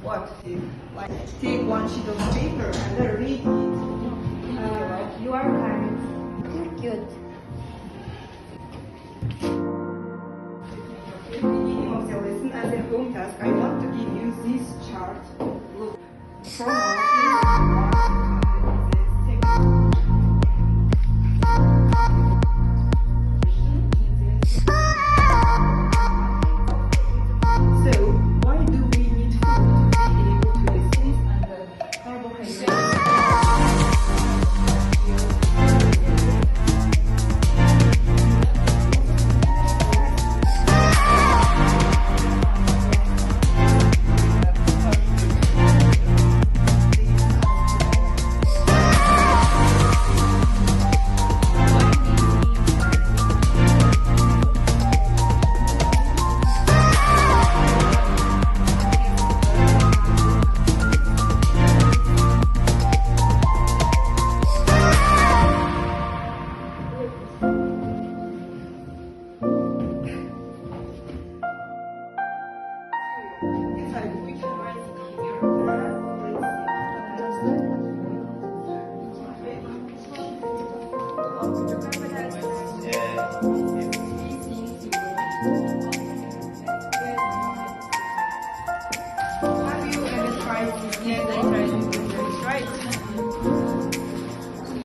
what? Like take one sheet of paper and then read it. You are kind. You're cute. At the beginning of the lesson, as a home task, I want to give you